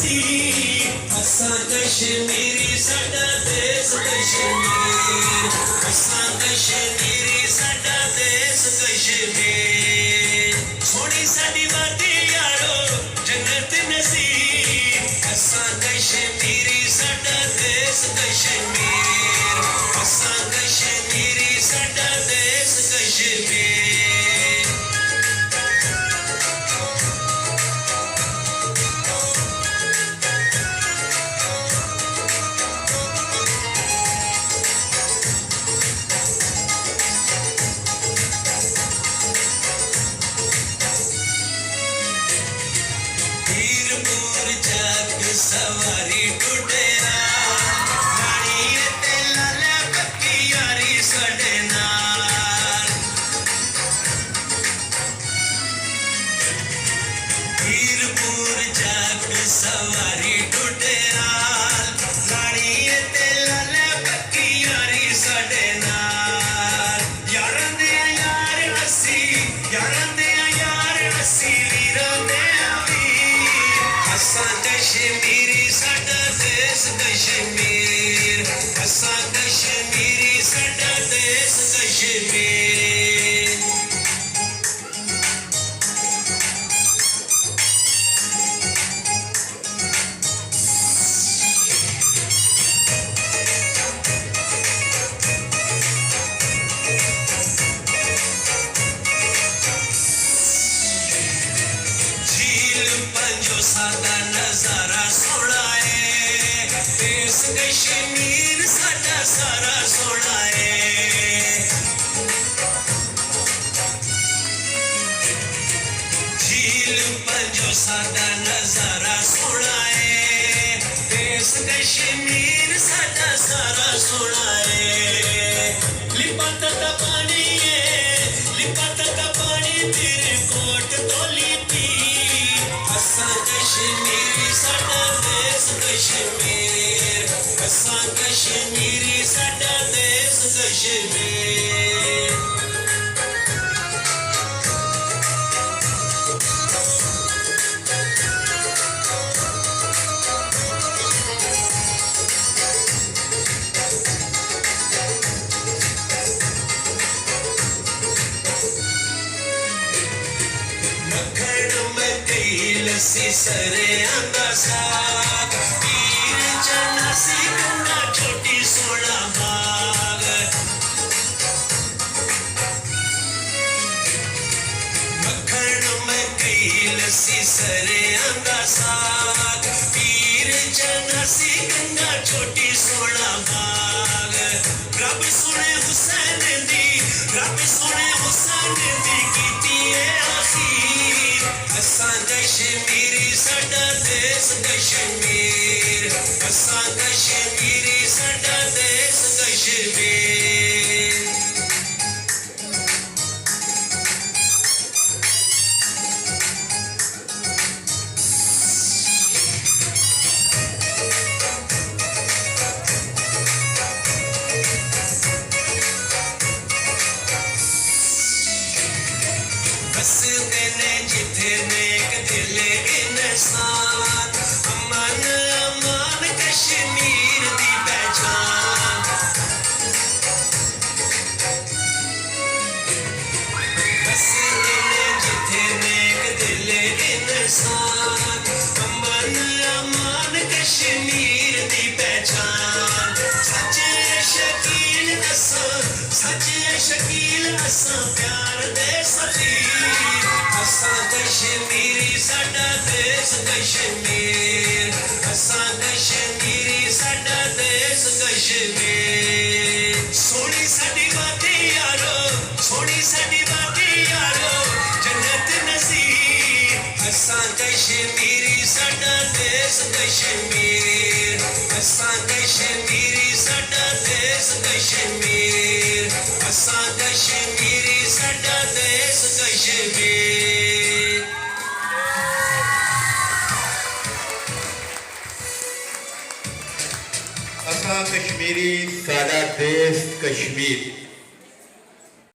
नसीब असां कश्मीरी साडा देश कश्मीर असां कश्मीरी साडा देश कश्मीर सोनी साडी वादी यारो जन्नत नसीब असां कश्मीरी साडा देश कश्मीर असां कश्मीरी साडा देश कश्मीर सवारी टुटेरा रानी ते लाला पक्की यारी साडे नाल हीरपुर जाग सवारी टुटेरा रानी ते लाला पक्की यारी साडे नाल यारां दे यार असी यारां दे यार असी वीरां दे वीर असां कश्मीरी साडा देश कश्मीर असां कश्मीरी साडा देश कश्मीर झील पंजो सादा नजारा सोना है देश कश्मीर साडा सारा सोना है झील पंजो सादा नजारा सोना है देश कश्मीर साडा सारा सोना है लिपता दा पानी है लिपता दा पानी तेरे कोट तो लिपी असां कश्मीरी साडा देश कश्मीर असां कश्मीरी साडा देश कश्मीर लस्सी सरे आंदा साग पीर चना सिकंदा छोटी सोना बाग मक्खन में कई लस्सी सरे आंदा साग पीर चना सिकंदा छोटी सोना बाग रब सोने हुसैन दी रब सोने हुसैन दी कीती है आखिर असां कश्मीरी साडा देश कश्मीर असां कश्मीरी साडा देश कश्मीर बसदे ने जिथे नेक दिल इंसान अमन अमान कश्मीर दी पहचान बसदे ने जिथे नेक दिल इंसान अमन अमान कश्मीर दी पहचान सच्चे शकील असां प्यार दे सखी असां कश्मीरी साडा देश कश्मीर असां कश्मीरी साडा देश कश्मीर सोनी साडी वादी यारो सोनी साडी वादी यारो जन्नत नसीब असां कश्मीरी साडा देश कश्मीर असां कश्मीरी साडा देश कश्मीर असां कश्मीरी साडा देश कश्मीर असां कश्मीरी साडा देश कश्मीर।